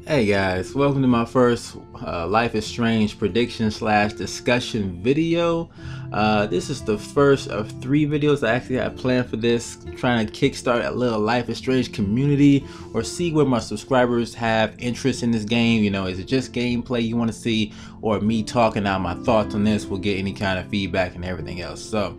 Hey guys, welcome to my first Life is Strange prediction slash discussion video. This is the first of 3 videos I actually have planned for this, trying to kickstart a little Life is Strange community or see where my subscribers have interest in this game. You know, is it just gameplay you want to see, or me talking out my thoughts on this will get any kind of feedback and everything else. So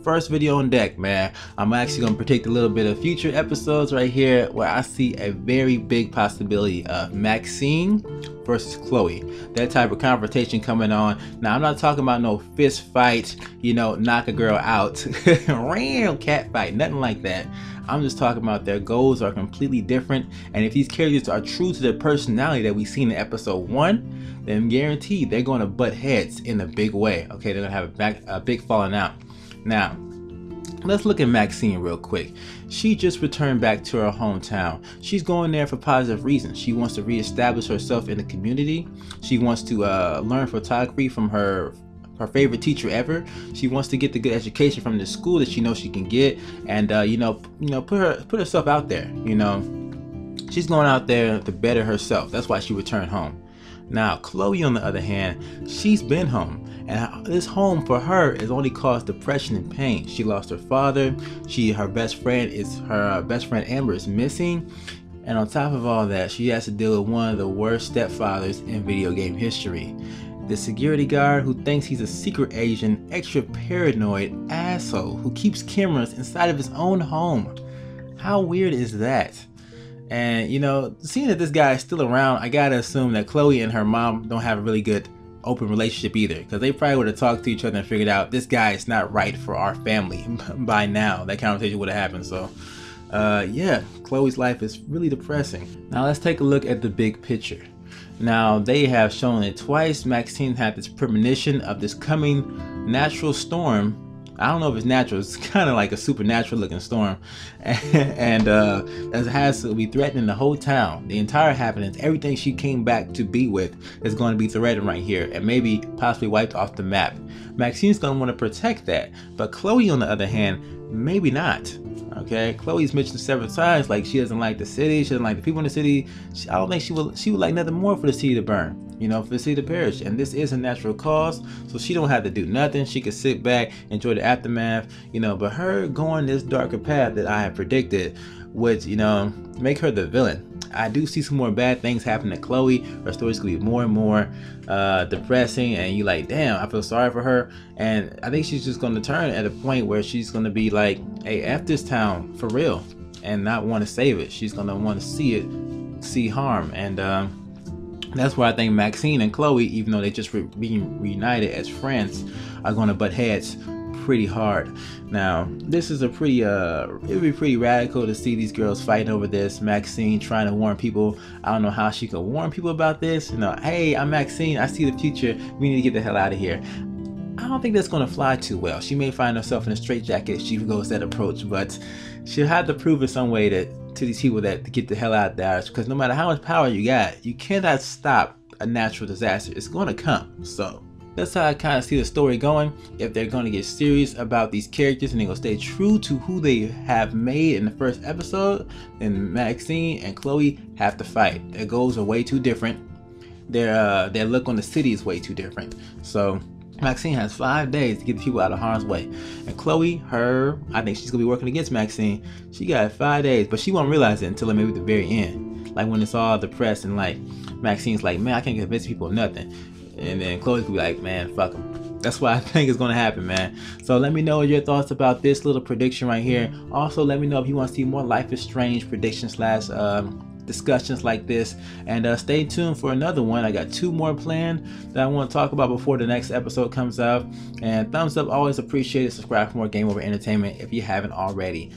first video on deck, man. I'm actually gonna predict a little bit of future episodes right here where I see a very big possibility of Maxine versus Chloe. That type of confrontation coming on. Now I'm not talking about no fist fight, you know, knock a girl out, real cat fight, nothing like that. I'm just talking about their goals are completely different, and if these characters are true to their personality that we seen in episode 1, then guaranteed they're gonna butt heads in a big way. Okay, they're gonna have a big falling out. Now, let's look at Maxine real quick. She just returned back to her hometown. She's going there for positive reasons. She wants to reestablish herself in the community. She wants to learn photography from her favorite teacher ever. She wants to get the good education from the school that she knows she can get, and put herself out there. You know, she's going out there to better herself. That's why she returned home. Now, Chloe, on the other hand, she's been home, and this home for her has only caused depression and pain. She lost her father. Her best friend Amber is missing, and on top of all that, she has to deal with one of the worst stepfathers in video game history. The security guard who thinks he's a secret agent, extra paranoid asshole who keeps cameras inside of his own home. How weird is that? And you know, seeing that this guy is still around, I gotta assume that Chloe and her mom don't have a really good open relationship either, because they probably would have talked to each other and figured out this guy is not right for our family by now. That conversation would have happened. So yeah, Chloe's life is really depressing. Now let's take a look at the big picture. Now they have shown it twice. Maxine had this premonition of this coming natural storm. I don't know if it's natural, it's kind of like a supernatural looking storm, and it has to be threatening the whole town. The entire inhabitants, everything she came back to be with is going to be threatened right here, and maybe possibly wiped off the map. Maxine's going to want to protect that, but Chloe, on the other hand, maybe not. Okay, Chloe's mentioned several times like she doesn't like the city, she doesn't like the people in the city. I don't think she would like nothing more for the city to burn, you know, for the city to perish. And this is a natural cause, so she don't have to do nothing. She could sit back, enjoy the aftermath, you know. But her going this darker path that I have predicted would, you know, make her the villain. I do see some more bad things happen to Chloe. Her story's gonna be more and more depressing, and you like, damn, I feel sorry for her. And I think she's just gonna turn at a point where she's gonna be like, hey, F this town for real, and not want to save it. She's gonna want to see harm, and that's why I think Maxine and Chloe, even though they just being reunited as friends, are gonna butt heads pretty hard. Now this is a pretty it would be pretty radical to see these girls fighting over this. Maxine trying to warn people. I don't know how she could warn people about this, you know. Hey, I'm Maxine, I see the future, we need to get the hell out of here. I don't think that's going to fly too well. She may find herself in a straitjacket if she goes that approach, but she'll have to prove in some way to these people that to get the hell out there, because no matter how much power you got, you cannot stop a natural disaster. It's going to come. So that's how I kind of see the story going. If they're going to get serious about these characters and they're going to stay true to who they have made in the first episode, then Maxine and Chloe have to fight. Their goals are way too different. Their look on the city is way too different. So Maxine has 5 days to get the people out of harm's way. And Chloe, I think she's going to be working against Maxine. She got 5 days, but she won't realize it until maybe the very end. Like when it's all depressed and like Maxine's like, man, I can't convince people of nothing. And then Chloe could be like, man, fuck him. That's what I think is going to happen, man. So let me know your thoughts about this little prediction right here. Also, let me know if you want to see more Life is Strange predictions slash discussions like this. And stay tuned for another one. I got 2 more planned that I want to talk about before the next episode comes out. And thumbs up, always appreciated. Subscribe for more Game Over Entertainment if you haven't already.